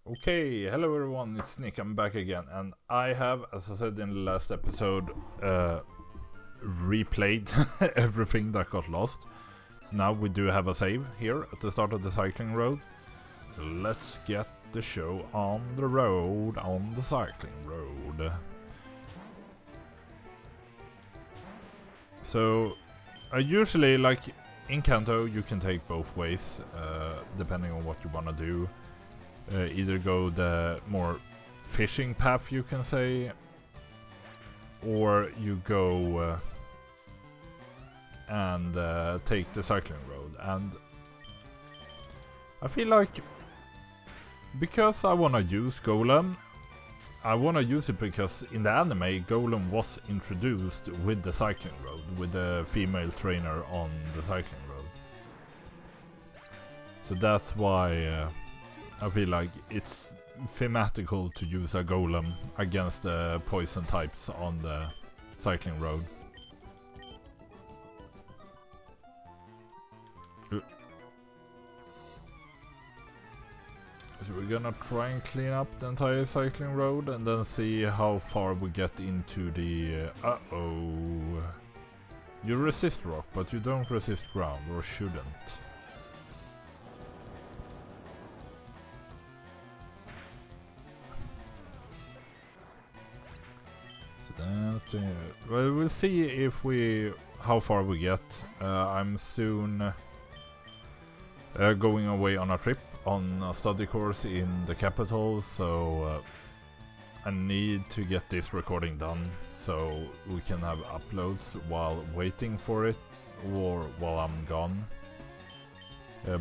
Okay, hello everyone, it's Nick, I'm back again, and I have, as I said in the last episode, replayed everything that got lost. So now we do have a save here at the start of the cycling road. So let's get the show on the road, on the cycling road. So, usually, like in Kanto, you can take both ways, depending on what you want to do. Either go the more fishing path, you can say, or you go and take the cycling road. And I feel like because I want to use Golem, I want to use it because in the anime Golem was introduced with the cycling road, with the female trainer on the cycling road. So that's why I feel like it's thematical to use a Golem against the poison types on the cycling road. So we're gonna try and clean up the entire cycling road and then see how far we get into the... uh-oh. You resist rock, but you don't resist ground, or shouldn't. Well, we'll see if how far we get. I'm soon going away on a trip on a study course in the capital, so I need to get this recording done so we can have uploads while waiting for it or while I'm gone.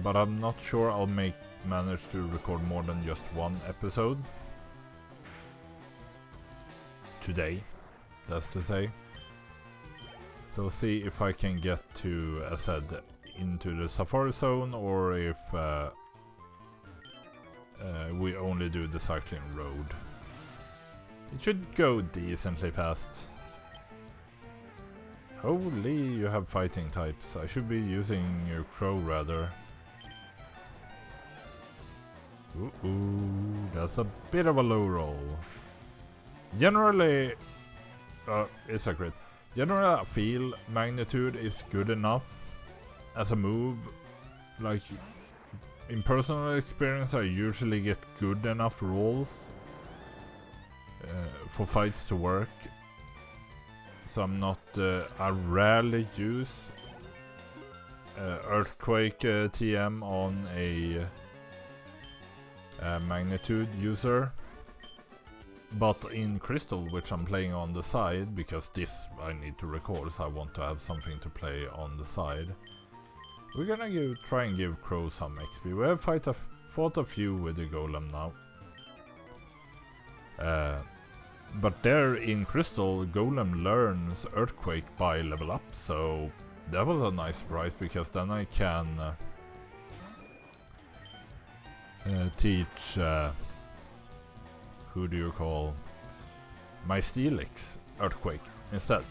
But I'm not sure I'll manage to record more than just one episode today. That's to say. So see if I can get to, as said, into the Safari Zone, or if we only do the cycling road. It should go decently fast. Holy, you have fighting types. I should be using your crow rather. Ooh, that's a bit of a low roll. Generally... it's a crit. Generally, I feel magnitude is good enough as a move. Like, in personal experience, I usually get good enough rolls for fights to work. So I'm not... I rarely use Earthquake TM on a magnitude user. But in Crystal, which I'm playing on the side, because this I need to record, so I want to have something to play on the side. We're gonna try and give Crow some XP. We have fought a few with the Golem now. But there in Crystal, Golem learns Earthquake by level up, so that was a nice surprise, because then I can teach... who do you call my Steelix Earthquake instead?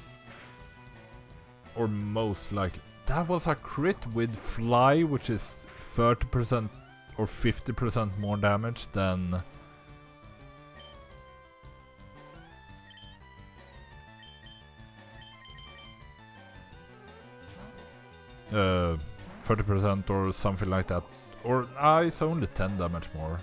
Or most likely. That was a crit with Fly, which is 30% or 50% more damage than... 30% or something like that. Or it's only 10 damage more.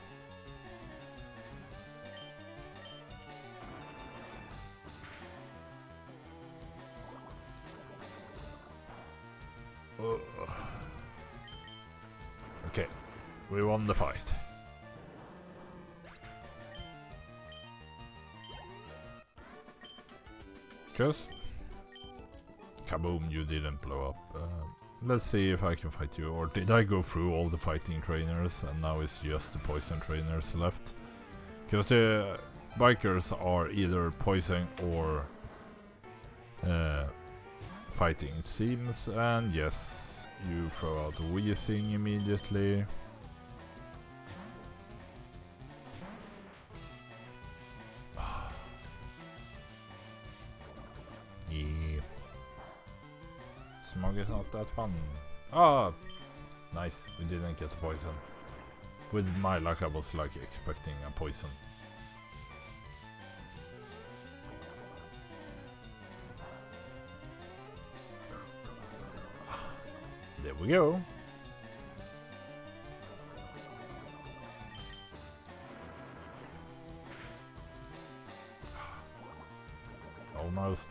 Okay, we won the fight. Just kaboom, you didn't blow up. Let's see if I can fight you, or did I go through all the fighting trainers and now it's just the poison trainers left? Because the bikers are either poison or fighting, it seems, and yes, you throw out Weezing immediately. Yeah. Smog is not that fun. Ah! Nice, we didn't get the poison. With my luck I was like expecting a poison. There we go. Almost.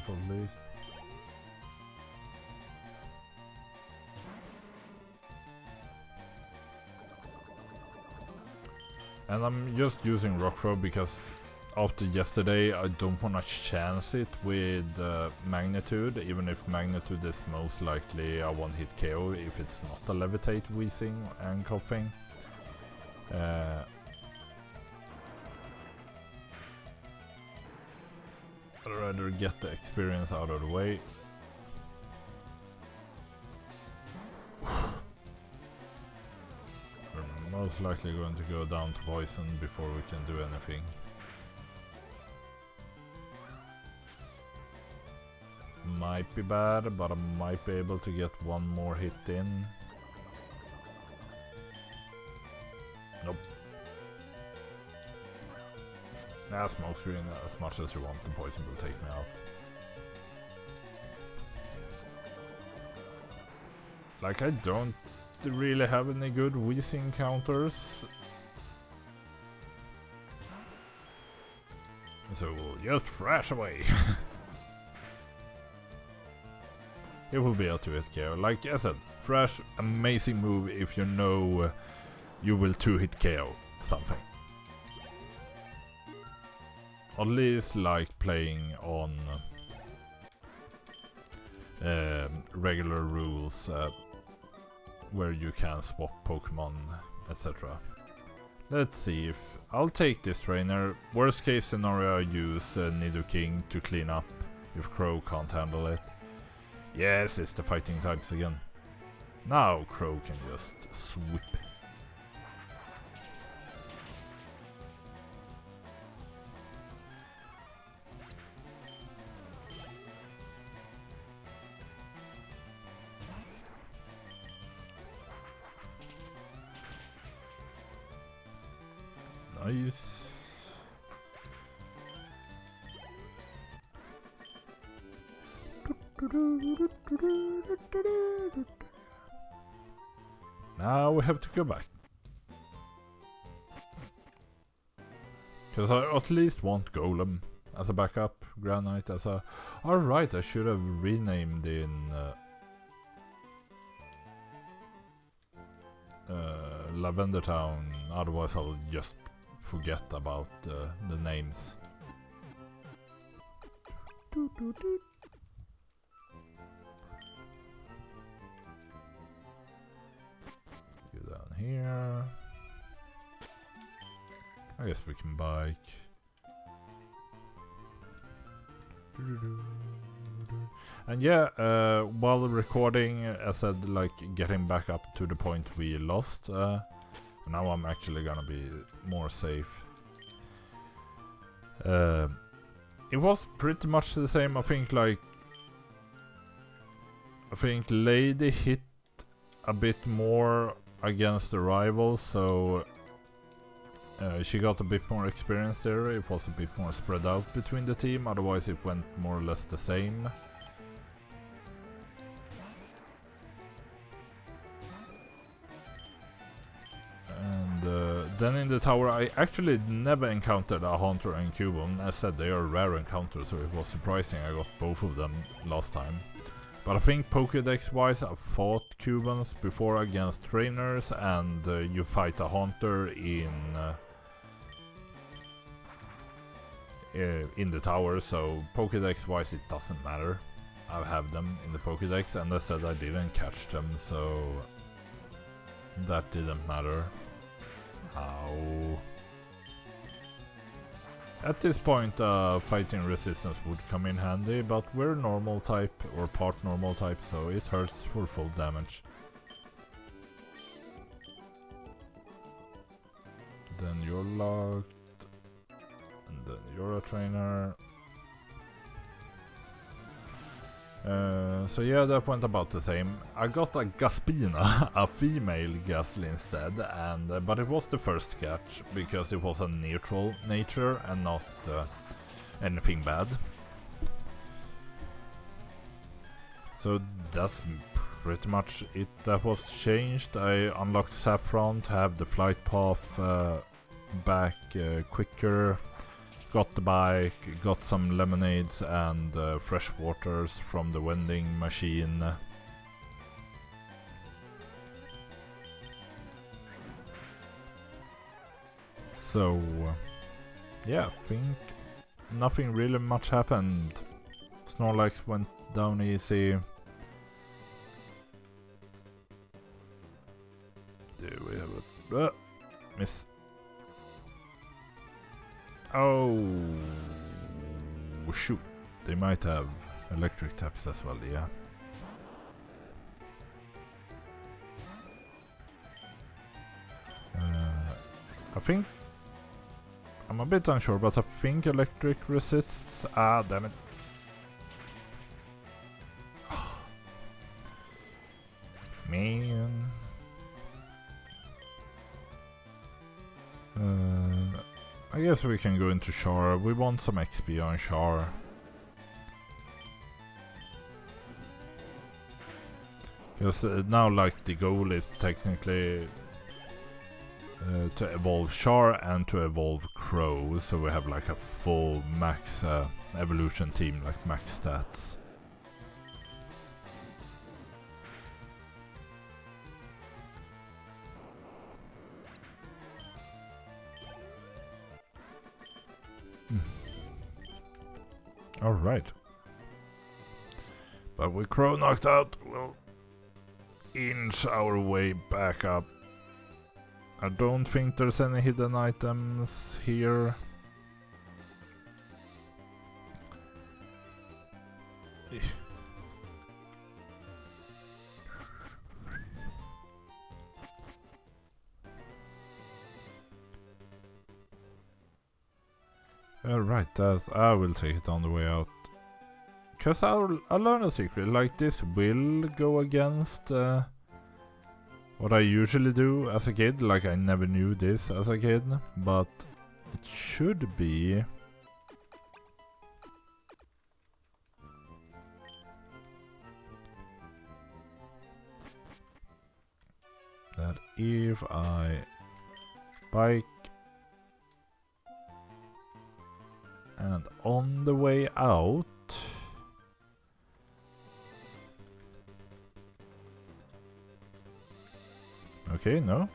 At least. And I'm just using rock throw because after yesterday I don't want to chance it with magnitude, even if magnitude is most likely a one hit KO if it's not a levitate, wheezing and coughing. I'd rather get the experience out of the way. We're most likely going to go down to poison before we can do anything. Might be bad, but I might be able to get one more hit in. Nope. Nah, smoke screen, as much as you want, the poison will take me out. Like, I don't really have any good wheezing counters. So we'll just thrash away. It will be a 2-hit KO. Like I said, thrash, amazing move if you know you will 2-hit KO something. At least like playing on regular rules where you can swap Pokémon, etc. Let's see if I'll take this trainer. Worst case scenario, I use Nidoking to clean up if Crow can't handle it. Yes, it's the fighting types again. Now Crow can just sweep. Nice. Now we have to go back. Because I at least want Golem as a backup, Granite as a... Alright, I should have renamed in Lavender Town, otherwise I'll just forget about the names. Go down here. I guess we can bike. And yeah, while recording, I said, like, getting back up to the point we lost. Now I'm actually gonna be more safe. It was pretty much the same. I think Lady hit a bit more against the rivals, so she got a bit more experience there. It was a bit more spread out between the team, otherwise it went more or less the same. And then in the tower I actually never encountered a Haunter and Cubone. As said, they are rare encounters, so it was surprising I got both of them last time. But I think Pokédex wise I fought Cubans before against trainers, and you fight a Haunter in the tower, so Pokédex wise it doesn't matter. I have them in the Pokédex, and I said I didn't catch them, so that didn't matter. Ow. At this point fighting resistance would come in handy, but we're normal type, or part normal type, so it hurts for full damage. Then you're locked. you're a trainer. So yeah, that went about the same. I got a Gaspina, a female Ghastly instead, and but it was the first catch because it was a neutral nature and not anything bad. So that's pretty much it that was changed. I unlocked Saffron to have the flight path back quicker. Got the bike, got some lemonades and fresh waters from the vending machine. So, yeah, I think nothing really much happened. Snorlax went down easy. Do we have a... miss. Oh, shoot. They might have electric taps as well, yeah. I think... I'm a bit unsure, but I think electric resists... Ah, damn it. Man. I guess we can go into Char. We want some XP on Char. Because now, like, the goal is technically to evolve Char and to evolve Crow, so we have like a full max evolution team, like max stats. Alright. But with Crow knocked out, we'll inch our way back up. I don't think there's any hidden items here. Alright, I will take it on the way out. Cause I'll learn a secret, like this will go against what I usually do as a kid. Like I never knew this as a kid, but it should be that if I bike and on the way out okay, no.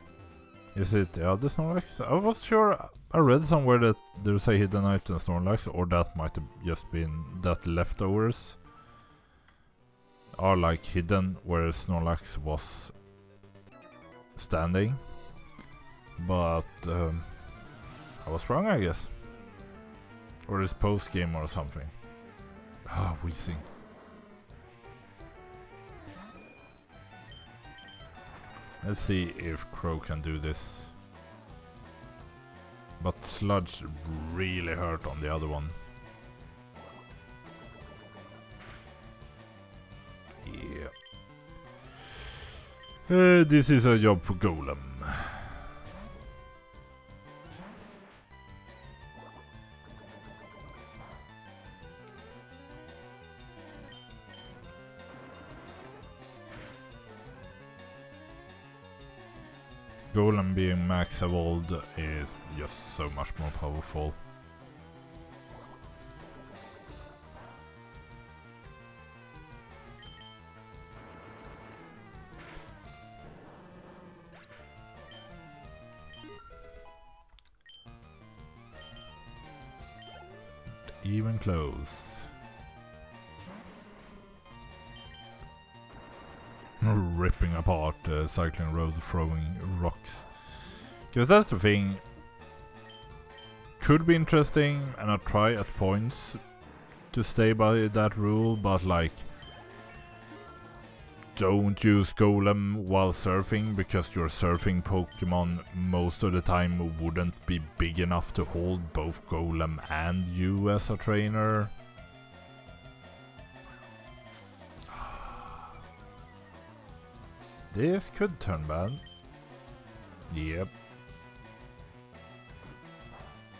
Is it the other Snorlax? I was sure I read somewhere that there's a hidden item Snorlax, or that might have just been that leftovers are like hidden where Snorlax was standing. But I was wrong, I guess. Or it's post game or something. Ah, we think. Let's see if Crow can do this. But Sludge really hurt on the other one. Yeah. This is a job for Golem. Golem being max evolved is just so much more powerful. Even close. Ripping apart the cycling road, throwing rocks. Because that's the thing. Could be interesting, and I'll try at points to stay by that rule, but like don't use Golem while surfing, because your surfing Pokemon most of the time wouldn't be big enough to hold both Golem and you as a trainer. This could turn bad. Yep.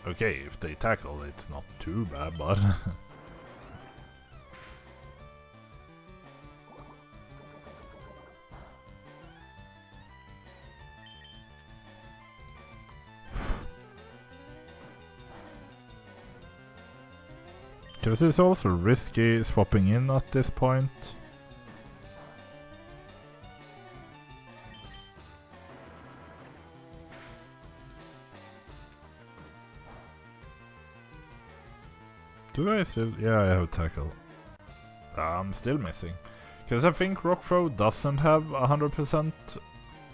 Okay, if they tackle, it's not too bad, but... Because it's also risky swapping in at this point. Do I still? Yeah, I have tackle. I'm still missing. Because I think Rock Throw doesn't have 100%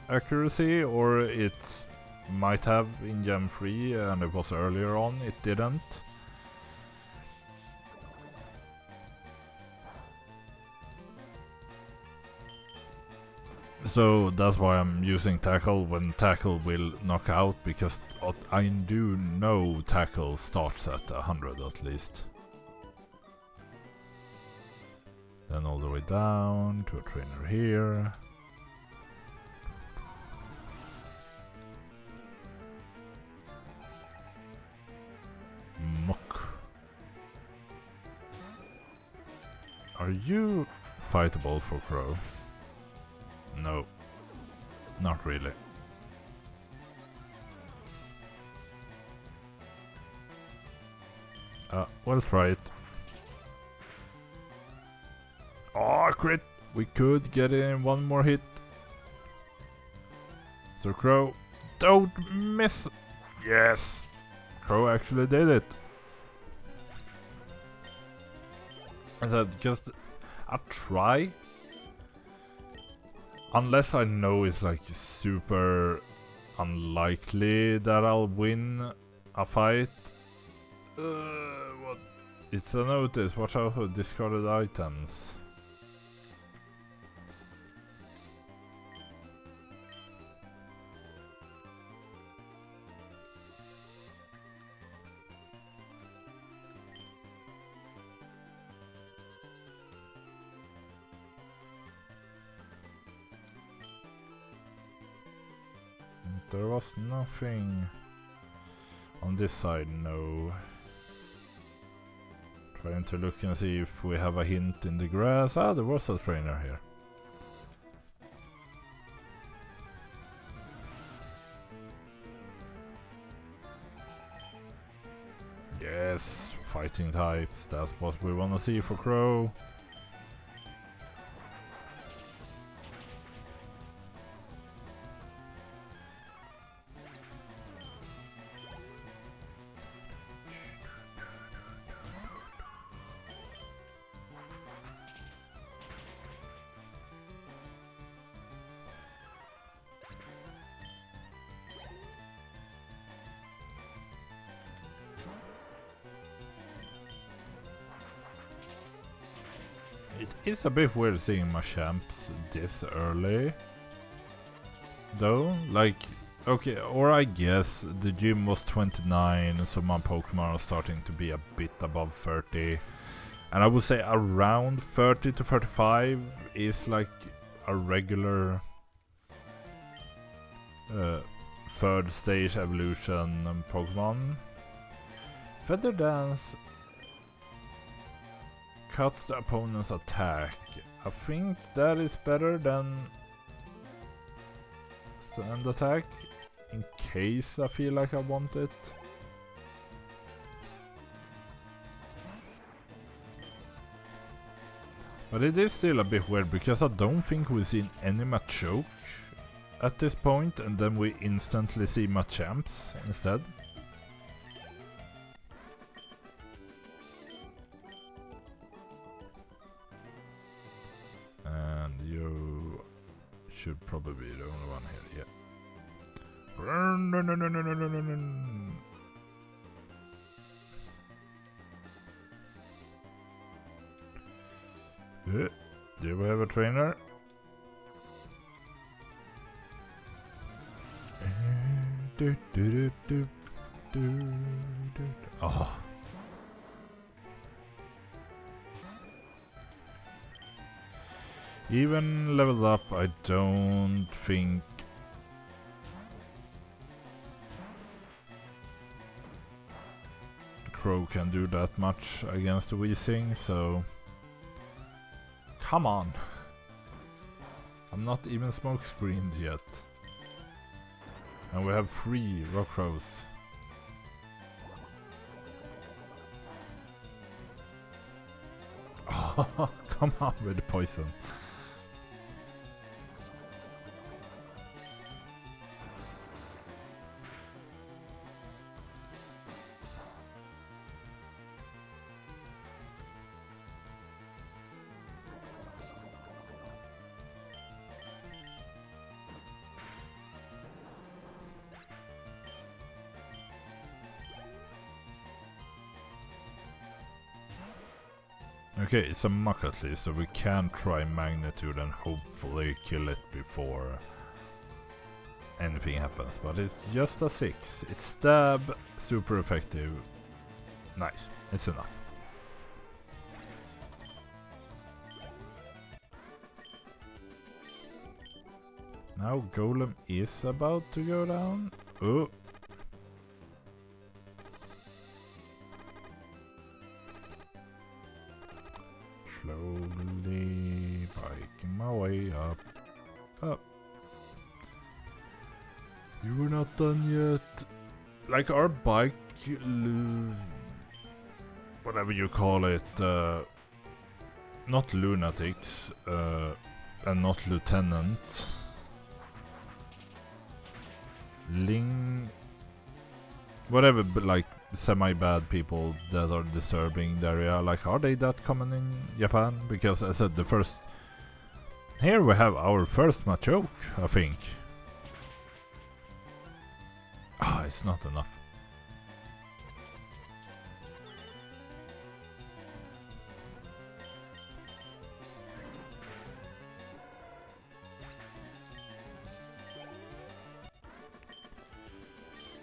accuracy, or it might have in Gen 3, and it was earlier on, it didn't. So that's why I'm using tackle when tackle will knock out, because I do know tackle starts at 100 at least. Then all the way down to a trainer here. Muck. Are you fightable for Crow? No, not really. We'll try it. Oh, crit! We could get in one more hit. So Crow, don't miss! Yes! Crow actually did it. I said just a try. Unless I know it's like super unlikely that I'll win a fight. What? It's a notice. Watch out for discarded items. There was nothing on this side, no. Trying to look and see if we have a hint in the grass. Ah, there was a trainer here. Yes, fighting types, that's what we wanna see for Crow. It's a bit weird seeing my champs this early, though. Like, okay, or I guess the gym was 29, so my Pokemon are starting to be a bit above 30. And I would say around 30 to 35 is like a regular third stage evolution Pokemon. Feather Dance cuts the opponent's attack. I think that is better than sand attack, in case I feel like I want it. But it is still a bit weird, because I don't think we've seen any Machoke at this point, and then we instantly see Machamps instead. And you should probably be the only one here, yeah. Do we have a trainer? Oh. Even leveled up, I don't think Crow can do that much against the Weezing, so come on. I'm not even smoke screened yet. And we have 3 rock crows. Oh, come on with the poison. Okay, it's a muck at least, so we can try magnitude and hopefully kill it before anything happens. But it's just a 6. It's stab, super effective. Nice, it's enough. Now Golem is about to go down. Oh. Slowly biking my way up. Up. You were not done yet. Like our bike, whatever you call it, not lunatics, and not lieutenant. Whatever, but like semi-bad people that are disturbing the area, like are they that common in Japan? Because I said here we have our first machoke, I think. Ah, it's not enough.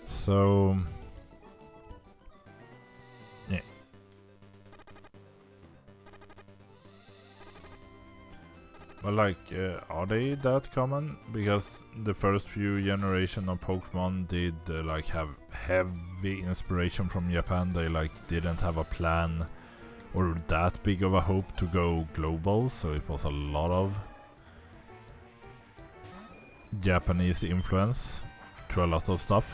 So yeah. But like, are they that common? Because the first few generation of Pokemon did like have heavy inspiration from Japan. They like didn't have a plan or that big of a hope to go global, so it was a lot of Japanese influence to a lot of stuff.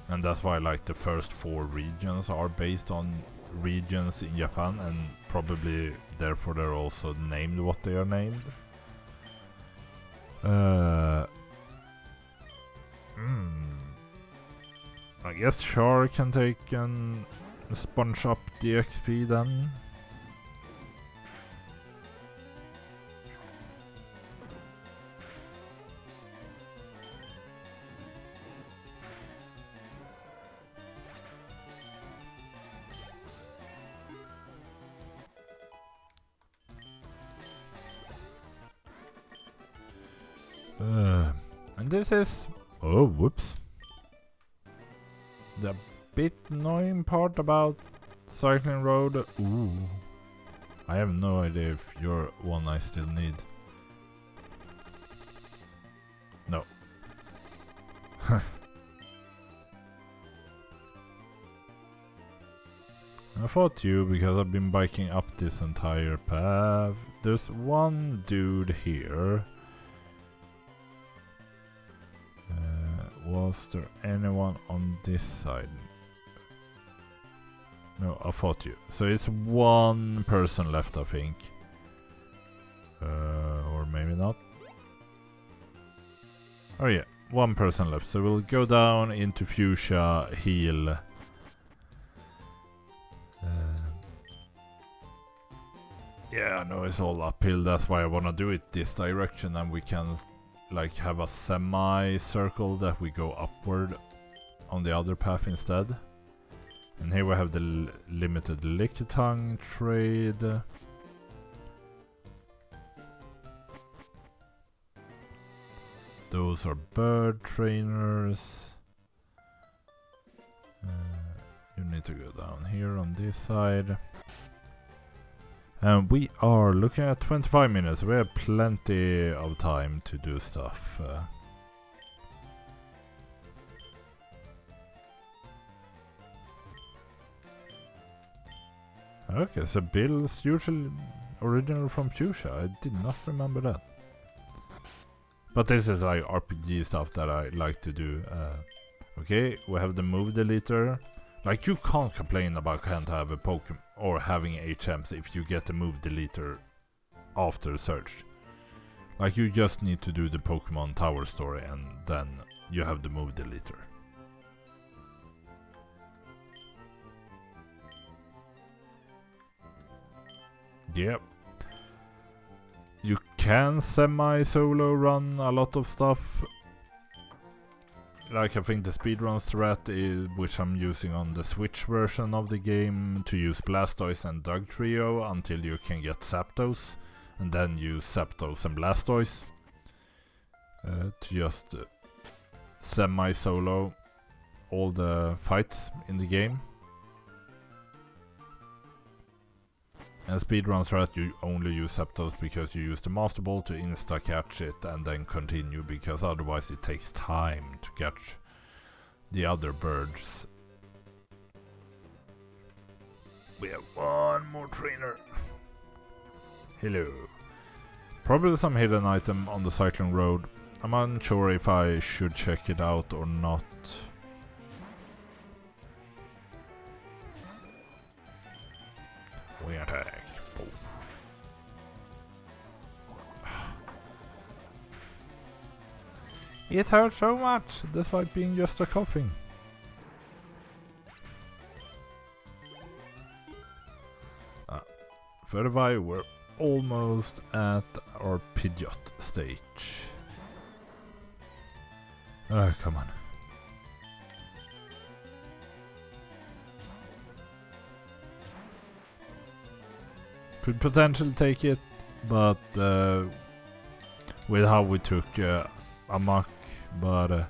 And that's why like the first 4 regions are based on regions in Japan, and probably therefore they're also named what they are named. I guess Char can take and sponge up the XP then. And this is... oh, whoops. The bit annoying part about cycling road... ooh. I have no idea if you're one I still need. No. I fought you because I've been biking up this entire path. There's one dude here. Was there anyone on this side? No, I fought you. So it's one person left, I think. Or maybe not. Oh yeah, one person left. So we'll go down into Fuschia, heal. Yeah, I know it's all uphill. That's why I wanna do it this direction, and we can like have a semi-circle that we go upward on the other path instead. And here we have the limited Lickitung trade. Those are bird trainers. You need to go down here on this side. And we are looking at 25 minutes. We have plenty of time to do stuff. Okay, so Bill's usually original from Fuschia. I did not remember that. But this is like RPG stuff that I like to do. Okay, we have the move deleter. Like, you can't complain about can't have a Pokemon or having HMs if you get the move deleter after search. Like, you just need to do the Pokemon Tower story and then you have the move deleter. Yep. You can semi-solo run a lot of stuff. Like, I think the speedrun strat is, which I'm using on the Switch version of the game, to use Blastoise and Dugtrio until you can get Zapdos, and then use Zapdos and Blastoise to just semi-solo all the fights in the game. And speedrun strat, you only use Zapdos because you use the Master Ball to insta-catch it and then continue, because otherwise it takes time to catch the other birds. We have one more trainer. Hello. Probably some hidden item on the cycling road. I'm unsure if I should check it out or not. We attack. It hurts so much, despite being just a coughing. Further, we're almost at our Pidgeot stage. Come on. Could potentially take it, but with how we took Amok, but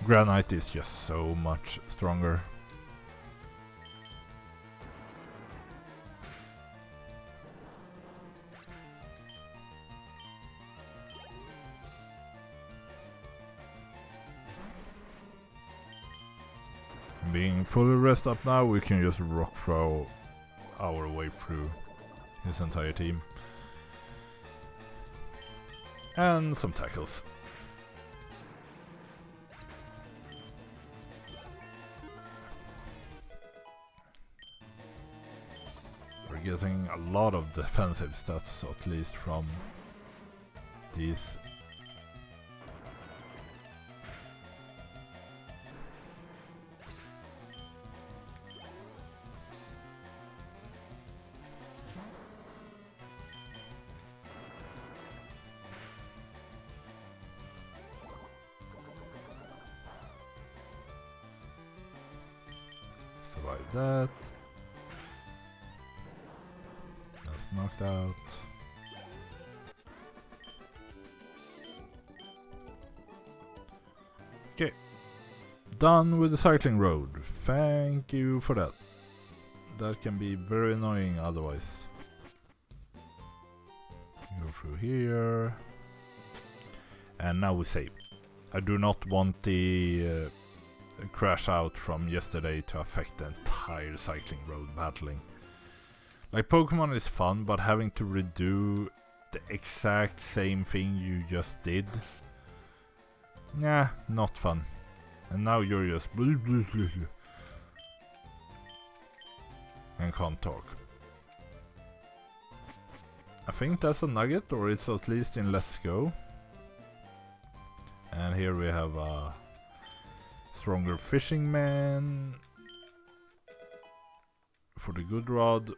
Granite is just so much stronger. Being fully rest up now, we can just rock throw our way through his entire team. And some tackles. We're getting a lot of defensive stats, at least from these. Survive that. That's knocked out. Okay. Done with the cycling road. Thank you for that. That can be very annoying otherwise. Go through here. And now we save. I do not want the crash out from yesterday to affect the entire cycling road battling. Like, Pokemon is fun, but having to redo the exact same thing you just did, nah, not fun. And now you're just and can't talk. I think that's a nugget, or it's at least in Let's Go. And here we have a stronger fishing man for the good rod,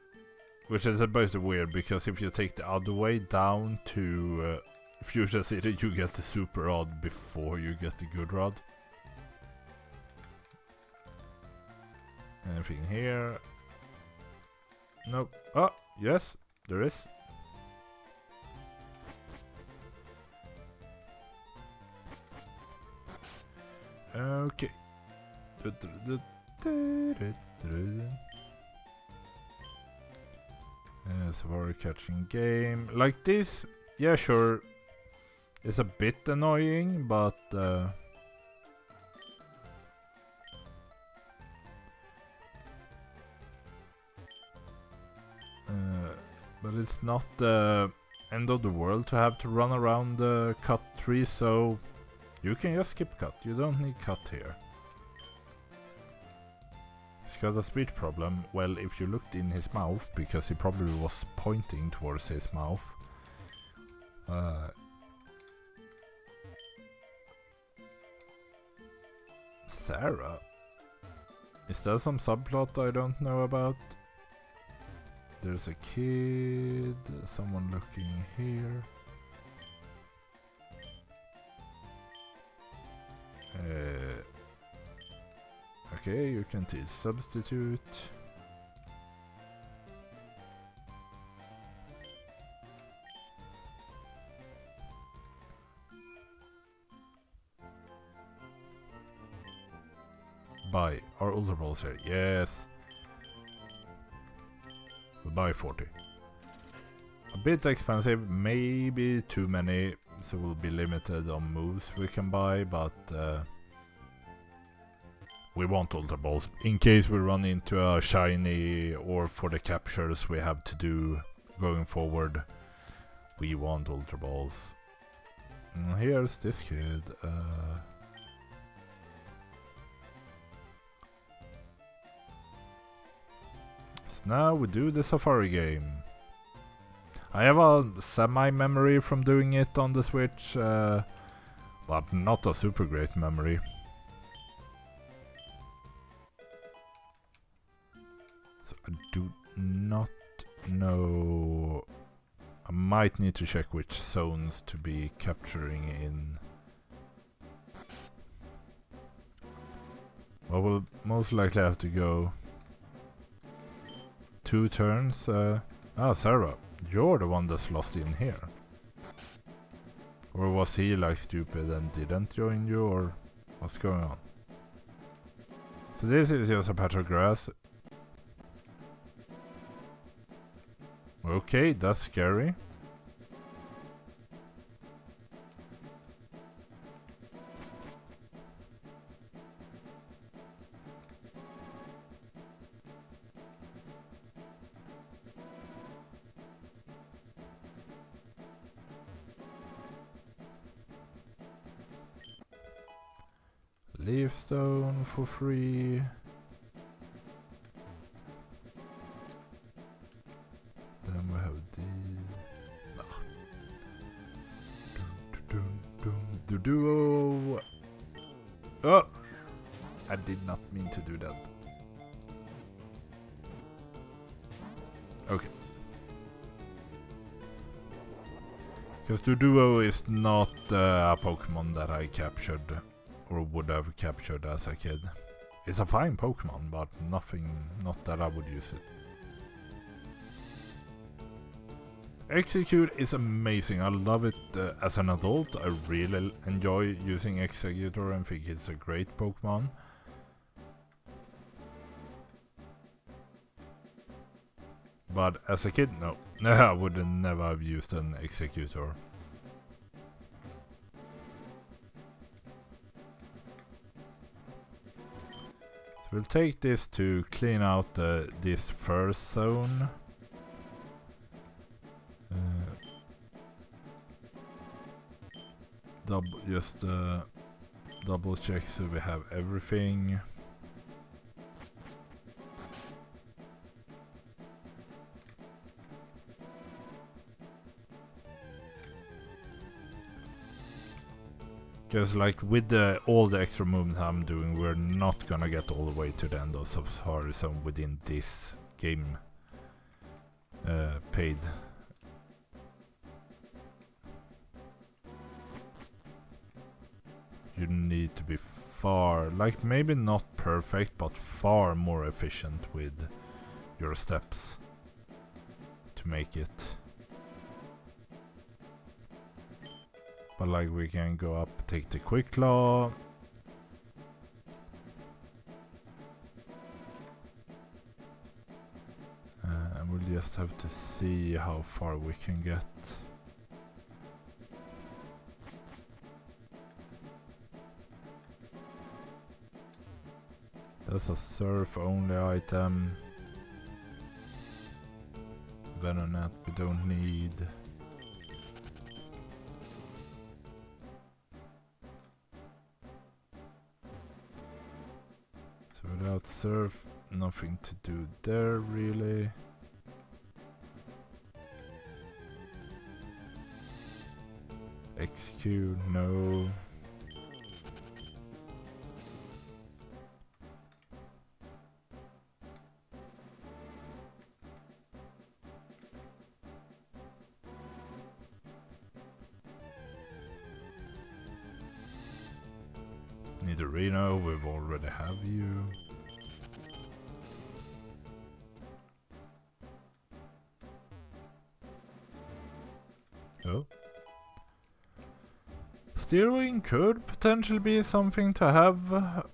which is a bit weird because if you take the other way down to Fuchsia City, you get the super rod before you get the good rod. Anything here? Nope. Oh, yes, there is. Okay. Safari catching game. Like this, yeah, sure. It's a bit annoying, but it's not the end of the world to have to run around the cut tree, so you can just skip cut. You don't need cut here. He's got a speech problem. Well, if you looked in his mouth, because he probably was pointing towards his mouth. Sarah? Is there some subplot I don't know about? There's a kid, someone looking here. Okay, you can teach substitute. Buy. Are Ultra Balls here? Yes. We'll buy 40. A bit expensive, maybe too many, so we'll be limited on moves we can buy, but we want Ultra Balls. In case we run into a shiny or for the captures we have to do going forward, we want Ultra Balls. And here's this kid. So now we do the Safari game. I have a semi-memory from doing it on the Switch, but not a super great memory. I do not know. I might need to check which zones to be capturing in. Well, we'll most likely have to go 2 turns. Sarah, you're the one that's lost in here. Or was he like stupid and didn't join you, or what's going on? So this is just a patch of grass. Okay, that's scary. Leaf stone for free. Then we have the duo. Oh, I did not mean to do that. Okay. Because the duo is not a Pokemon that I captured or would have captured as a kid. It's a fine Pokemon, but not that I would use it. Execute is amazing. I love it as an adult. I really enjoy using Executor and think it's a great Pokemon. But as a kid, no. I would never have used an Executor. So we'll take this to clean out this first zone. Just double check so we have everything. Because like with all the extra movement I'm doing, we're not gonna get all the way to the end of Safari Zone within this game paid. You need to be far, like maybe not perfect, but far more efficient with your steps to make it. But like we can go up, take the quick claw. just have to see how far we can get. That's a surf only item. Venonet we don't need. So without surf, nothing to do there really. Execute, no. Need a Reno, we've already have you. Oh. Steering could potentially be something to have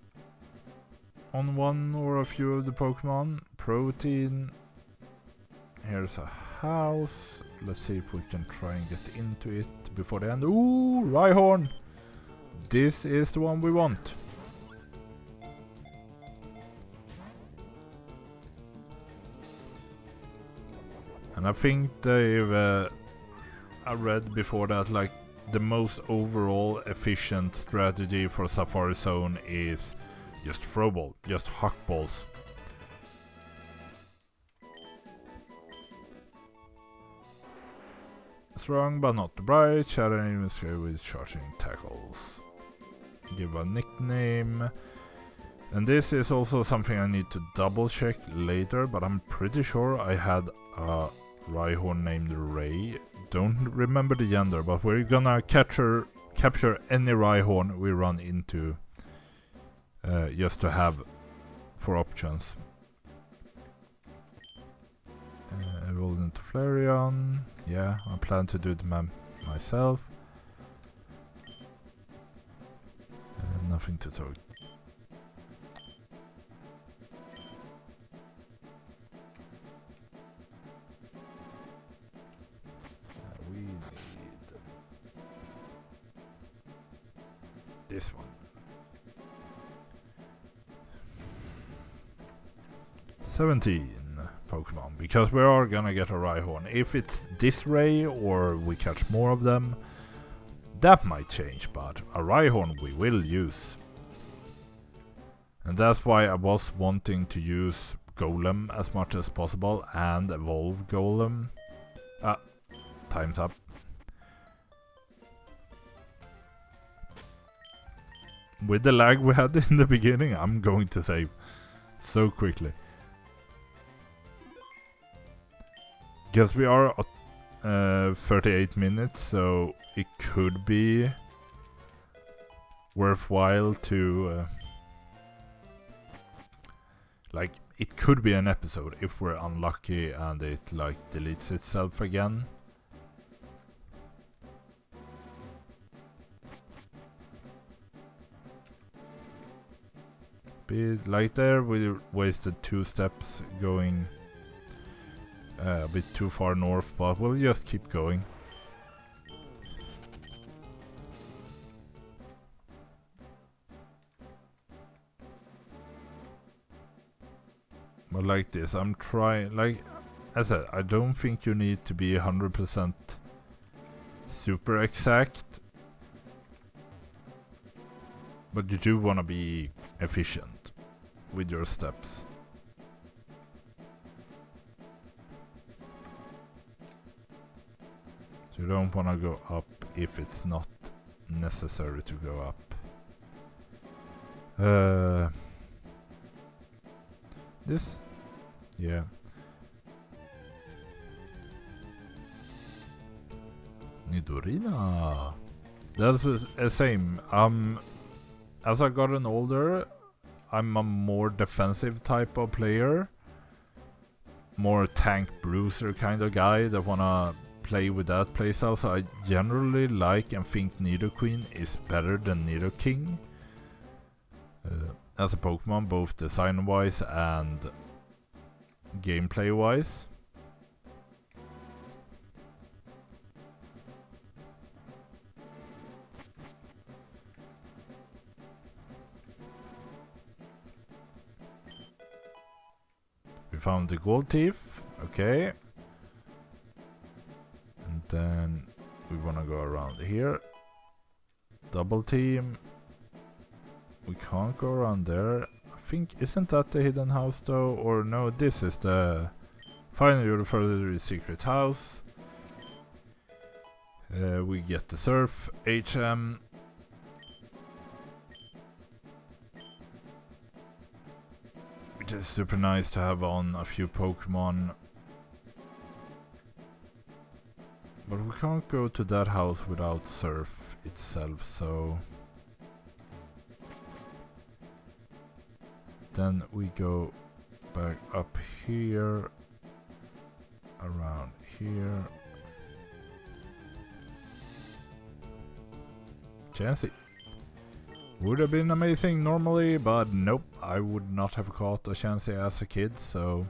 on one or a few of the Pokemon. Protein. Here's a house. Let's see if we can try and get into it before the end. Ooh, Rhyhorn! This is the one we want. And I think they've I read before that like the most overall efficient strategy for Safari Zone is just throwball, just huck balls. Strong but not too bright, shattering with charging tackles. Give a nickname. And this is also something I need to double check later, but I'm pretty sure I had a Rhyhorn named Ray. Don't remember the gender, but we're gonna capture any Rhyhorn we run into, just to have for options. Evolved into Flareon. Yeah, I plan to do the myself. Nothing to talk. We need this one. 17 Pokemon, because we are gonna get a Rhyhorn. If it's this Ray or we catch more of them, that might change, but a Rhyhorn we will use. And that's why I was wanting to use Golem as much as possible and evolve Golem. Time's up. With the lag we had in the beginning, I'm going to save so quickly. Guess we are at 38 minutes, so it could be worthwhile to like it could be an episode if we're unlucky and it like deletes itself again. Be like there we wasted 2 steps going a bit too far north, but we'll just keep going. But like this, I'm trying, like I said, I don't think you need to be 100% super exact, but you do want to be efficient with your steps. So you don't want to go up if it's not necessary to go up. This? Yeah. Nidorina. That's the same. As I gotten older, I'm a more defensive type of player. More tank bruiser kind of guy that wanna play with that playstyle. So I generally like and think Nidoqueen is better than Nidoking. As a Pokemon, both design-wise and gameplay-wise. found the gold thief. Okay. And then we want to go around here. Double team. We can't go around there. I think, isn't that the hidden house though? Or no, this is the final your further secret house. We get the surf, HM. Which is super nice to have on a few Pokemon. But we can't go to that house without surf itself, so... Then we go back up here, around here. Chansey. Would have been amazing normally, but nope, I would not have caught a Chansey as a kid, so...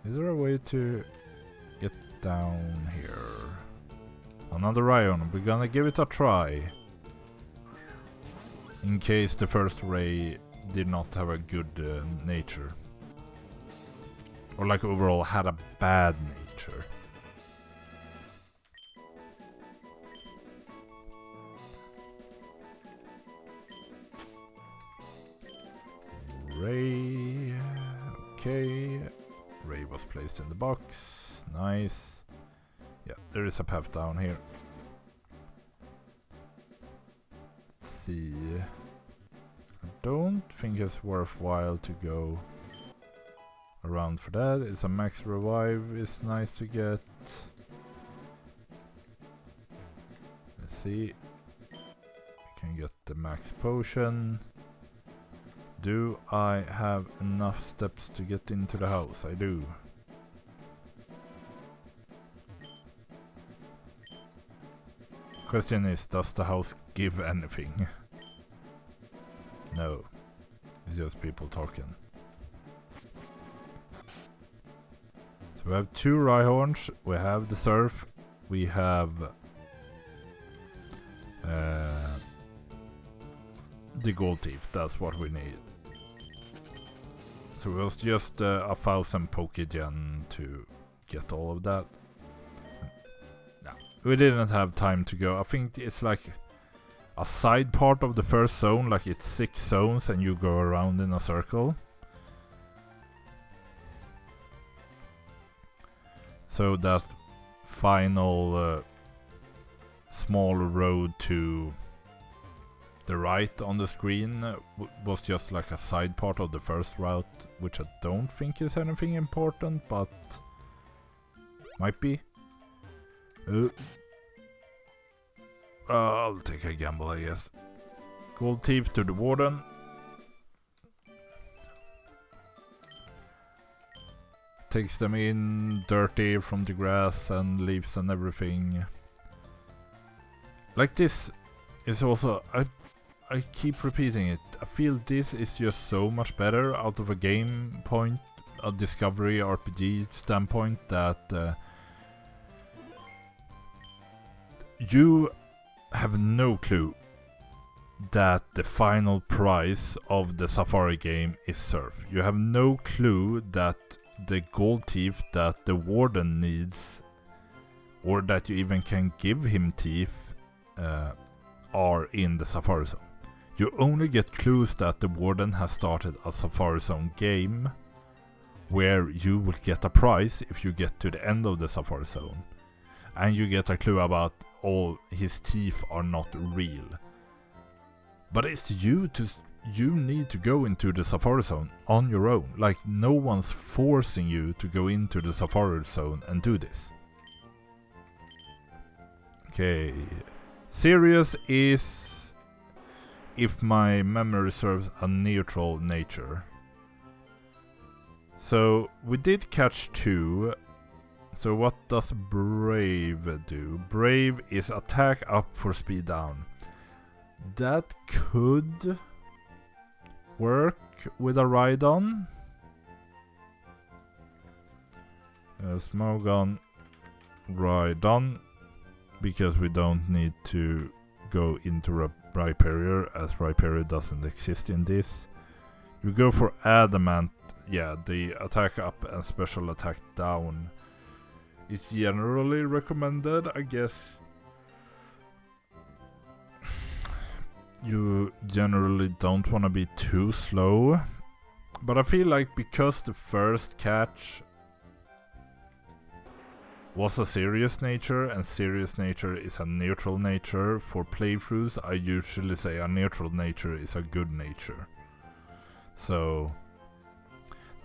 Is there a way to get down here? Another Raion, we're gonna give it a try. In case the first Ray did not have a good nature. Or like overall had a bad nature. Ray... Okay... Ray was placed in the box. Nice. Yeah, there is a path down here. Let's see. I don't think it's worthwhile to go around for that. It's a max revive. It's nice to get. Let's see. We can get the max potion. Do I have enough steps to get into the house? I do. Question is, does the house give anything? No. It's just people talking. So we have 2 Rhyhorns, we have the surf, we have the gold thief, that's what we need. So it was just 1,000 Pokegen to get all of that. No, we didn't have time to go. I think it's like a side part of the first zone, like it's 6 zones and you go around in a circle. So that final small road to the right on the screen was just like a side part of the first route, which I don't think is anything important, but might be. I'll take a gamble, I guess. Gold thief to the warden. Takes them in dirty from the grass and leaves and everything. Like this is also... I keep repeating it. I feel this is just so much better out of a game point, a discovery RPG standpoint, that you have no clue that the final prize of the Safari game is surf. You have no clue that the gold thief that the warden needs, or that you even can give him thief, are in the Safari Zone. You only get clues that the warden has started a Safari Zone game where you will get a prize if you get to the end of the Safari Zone. And you get a clue about all his teeth are not real. But it's you need to go into the Safari Zone on your own. Like, no one's forcing you to go into the Safari Zone and do this. Okay. Sirius is, if my memory serves, a neutral nature. So we did catch 2. So what does Brave do? Brave is attack up for speed down. That could work with a Rhydon. Smogon, Rhydon, because we don't need to go into Rhyperior, as Rhyperior doesn't exist in this. You go for Adamant, yeah, the attack up and special attack down is generally recommended, I guess. You generally don't want to be too slow, but I feel like because the first catch was a serious nature, and serious nature is a neutral nature for playthroughs, I usually say a neutral nature is a good nature. So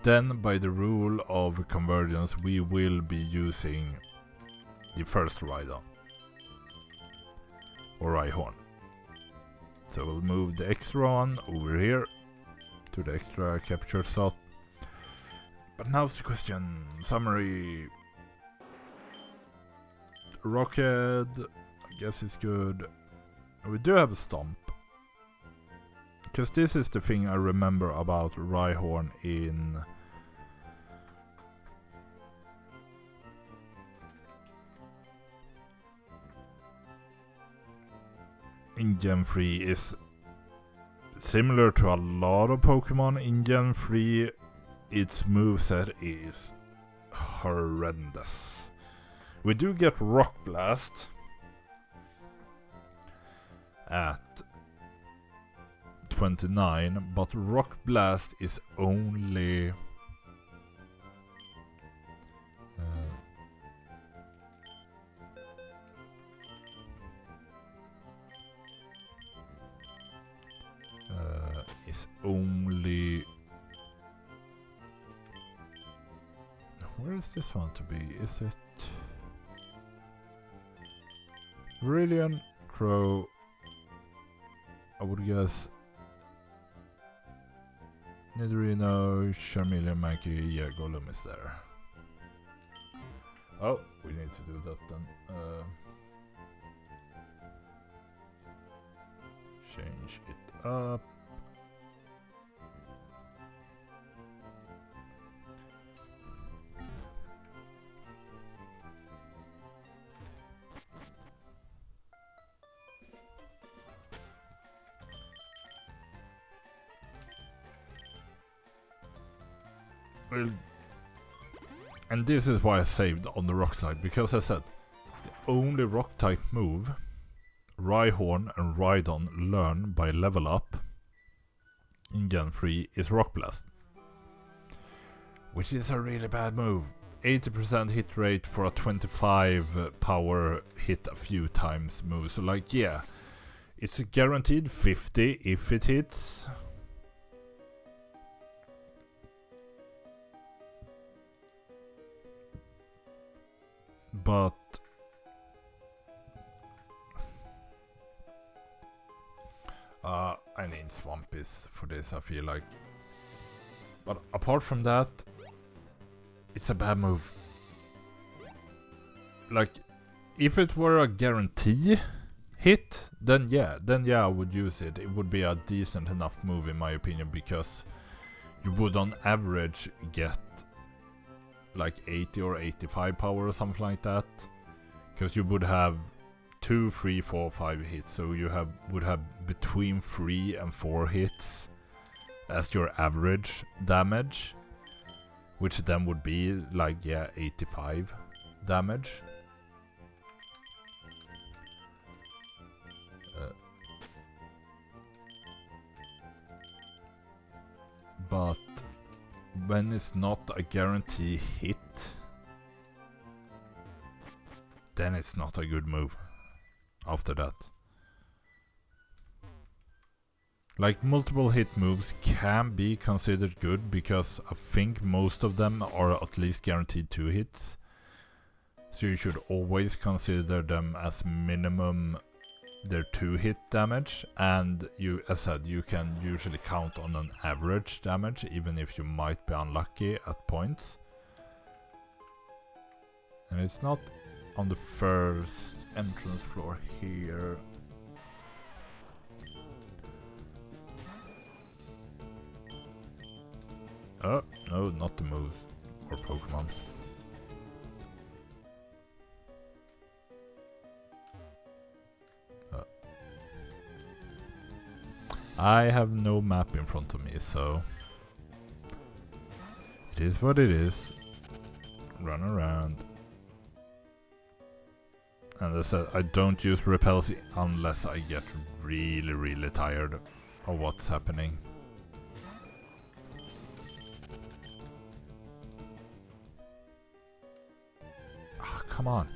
then by the rule of convergence we will be using the first Rhydon or Rhyhorn. So we'll move the extra one over here to the extra capture slot. But now's the question. Summary. Rockhead, I guess it's good. We do have a Stomp. Because this is the thing I remember about Rhyhorn in Gen 3 is similar to a lot of Pokemon in Gen 3. Its moveset is horrendous. We do get Rock Blast at 29, but Rock Blast is only where is this one to be? Is it Brilliant Crow? I would guess Nidorino, Charmeleon, Mankey, yeah, Golem is there. Oh, we need to do that then. Change it up. And this is why I saved on the rock side, because I said the only rock type move Rhyhorn and Rhydon learn by level up in Gen 3 is Rock Blast, which is a really bad move. 80% hit rate for a 25 power hit a few times move. So like, yeah, it's a guaranteed 50 if it hits. But I need Swampis for this, I feel like. But apart from that, it's a bad move. Like, if it were a guarantee hit, then yeah, I would use it. It would be a decent enough move in my opinion, because you would on average get like 80 or 85 power or something like that, because you would have 2, 3, 4, 5 hits, so you would have between 3 and 4 hits as your average damage, which then would be like, yeah, 85 damage. But when it's not a guarantee hit, then it's not a good move after that. Like, multiple hit moves can be considered good, because I think most of them are at least guaranteed 2 hits. So you should always consider them as minimum their 2 hit damage, and you, as said, you can usually count on an average damage, even if you might be unlucky at points. And it's not on the first entrance floor here. Oh, no, not the move or Pokemon. I have no map in front of me, so it is what it is. Run around. And as I said, I don't use repels unless I get really, really tired of what's happening. Ah, come on.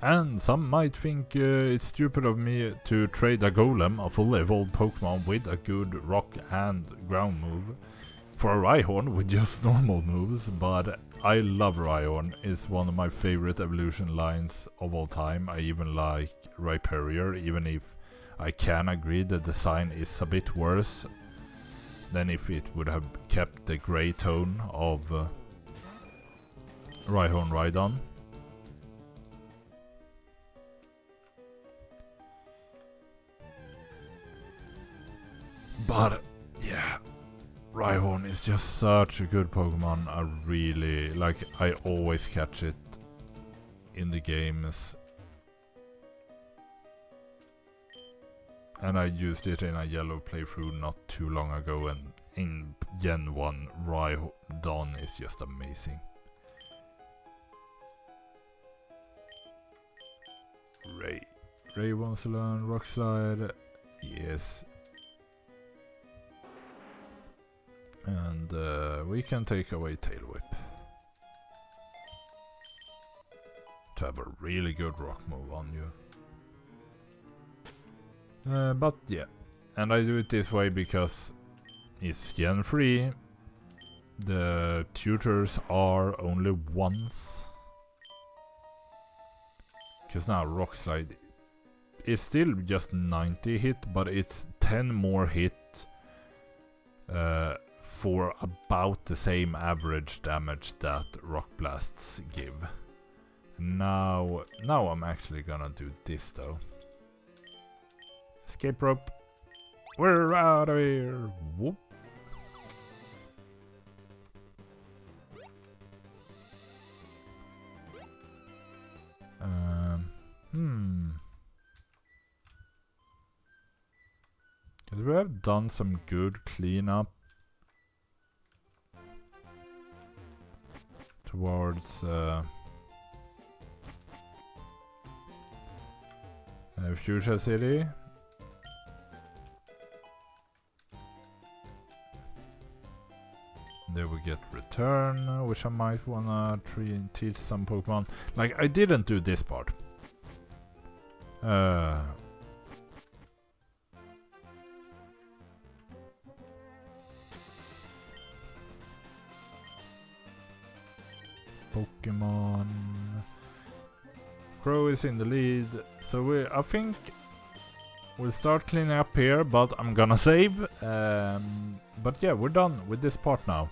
And some might think it's stupid of me to trade a golem, a fully evolved Pokemon with a good rock and ground move, for a Rhyhorn with just normal moves, but I love Rhyhorn. It's one of my favorite evolution lines of all time. I even like Rhyperior, even if I can agree the design is a bit worse than if it would have kept the grey tone of Rhyhorn Redone. But yeah, Rhyhorn is just such a good Pokemon. I really like. I always catch it in the games, and I used it in a yellow playthrough not too long ago. And in Gen 1, Redone is just amazing. Ray wants to learn Rock Slide. Yes. And we can take away Tail Whip to have a really good rock move on you. But yeah, and I do it this way because it's Gen 3. The tutors are only once. Because now Rock Slide is still just 90 hit, but it's 10 more hit for about the same average damage that Rock Blasts give. Now I'm actually gonna do this though. Escape rope. We're out of here. Whoop. Because we have done some good cleanup towards Fuschia City. There we get return, which I might wanna teach some Pokemon. Like, I didn't do this part. Pokemon. Crow is in the lead, so I think we'll start cleaning up here, but I'm gonna save. But yeah, we're done with this part now.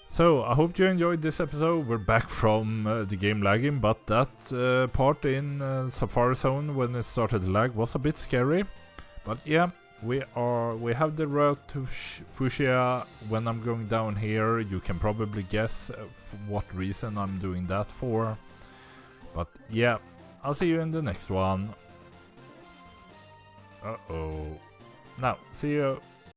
So, I hope you enjoyed this episode. We're back from the game lagging, but that part in Safari Zone when it started to lag was a bit scary. But yeah, we have the route to Fuschia. When I'm going down here, you can probably guess what reason I'm doing that for. But yeah, I'll see you in the next one. Uh-oh. Now, see you.